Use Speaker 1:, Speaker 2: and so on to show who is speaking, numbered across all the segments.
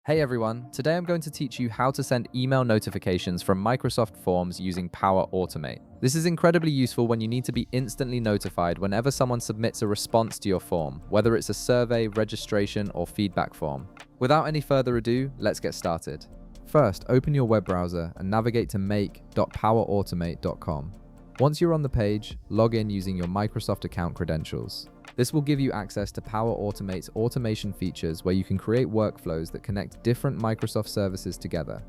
Speaker 1: Hey everyone, today I'm going to teach you how to send email notifications from Microsoft Forms using Power Automate. This is incredibly useful when you need to be instantly notified whenever someone submits a response to your form, whether it's a survey, registration, or feedback form. Without any further ado, let's get started. First, open your web browser and navigate to make.powerautomate.com. Once you're on the page, log in using your Microsoft account credentials. This will give you access to Power Automate's automation features where you can create workflows that connect different Microsoft services together.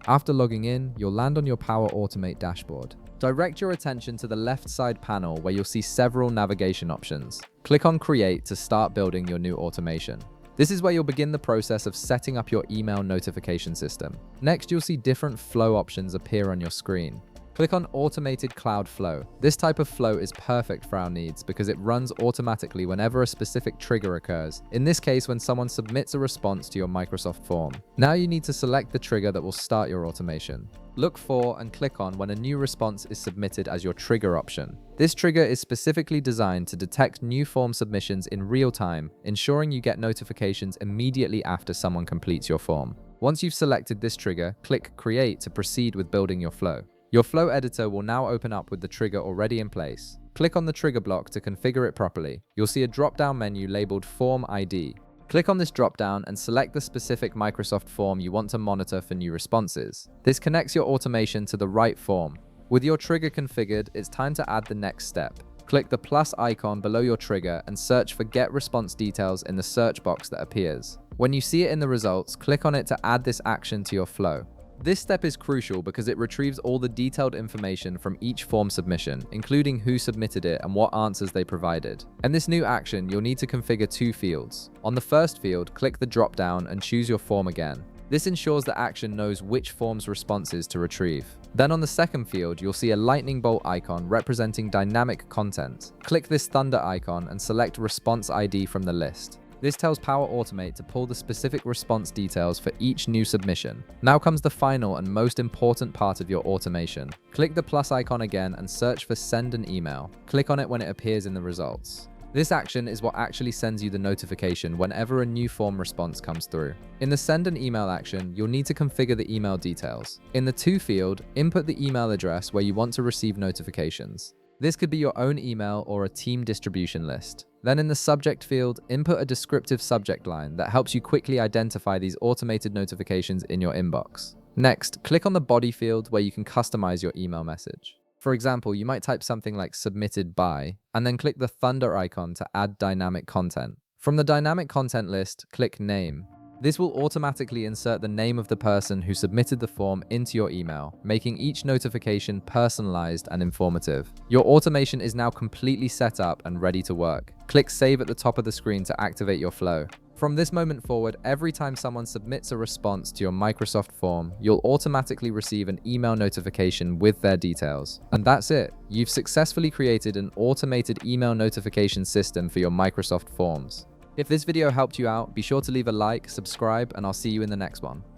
Speaker 1: After logging in, you'll land on your Power Automate dashboard. Direct your attention to the left side panel where you'll see several navigation options. Click on Create to start building your new automation. This is where you'll begin the process of setting up your email notification system. Next, you'll see different flow options appear on your screen. Click on Automated Cloud Flow. This type of flow is perfect for our needs because it runs automatically whenever a specific trigger occurs. In this case, when someone submits a response to your Microsoft form. Now you need to select the trigger that will start your automation. Look for and click on when a new response is submitted as your trigger option. This trigger is specifically designed to detect new form submissions in real time, ensuring you get notifications immediately after someone completes your form. Once you've selected this trigger, click Create to proceed with building your flow. Your flow editor will now open up with the trigger already in place. Click on the trigger block to configure it properly. You'll see a drop-down menu labeled Form ID. Click on this drop-down and select the specific Microsoft form you want to monitor for new responses. This connects your automation to the right form. With your trigger configured, it's time to add the next step. Click the plus icon below your trigger and search for Get Response Details in the search box that appears. When you see it in the results, click on it to add this action to your flow. This step is crucial because it retrieves all the detailed information from each form submission, including who submitted it and what answers they provided. In this new action, you'll need to configure two fields. On the first field, click the drop-down and choose your form again. This ensures the action knows which form's responses to retrieve. Then on the second field, you'll see a lightning bolt icon representing dynamic content. Click this thunder icon and select Response ID from the list. This tells Power Automate to pull the specific response details for each new submission. Now comes the final and most important part of your automation. Click the plus icon again and search for Send an Email. Click on it when it appears in the results. This action is what actually sends you the notification whenever a new form response comes through. In the Send an Email action, you'll need to configure the email details. In the To field, input the email address where you want to receive notifications. This could be your own email or a team distribution list. Then in the subject field, input a descriptive subject line that helps you quickly identify these automated notifications in your inbox. Next, click on the body field where you can customize your email message. For example, you might type something like submitted by, and then click the thunder icon to add dynamic content. From the dynamic content list, click Name. This will automatically insert the name of the person who submitted the form into your email, making each notification personalized and informative. Your automation is now completely set up and ready to work. Click Save at the top of the screen to activate your flow. From this moment forward, every time someone submits a response to your Microsoft form, you'll automatically receive an email notification with their details. And that's it. You've successfully created an automated email notification system for your Microsoft forms. If this video helped you out, be sure to leave a like, subscribe, and I'll see you in the next one.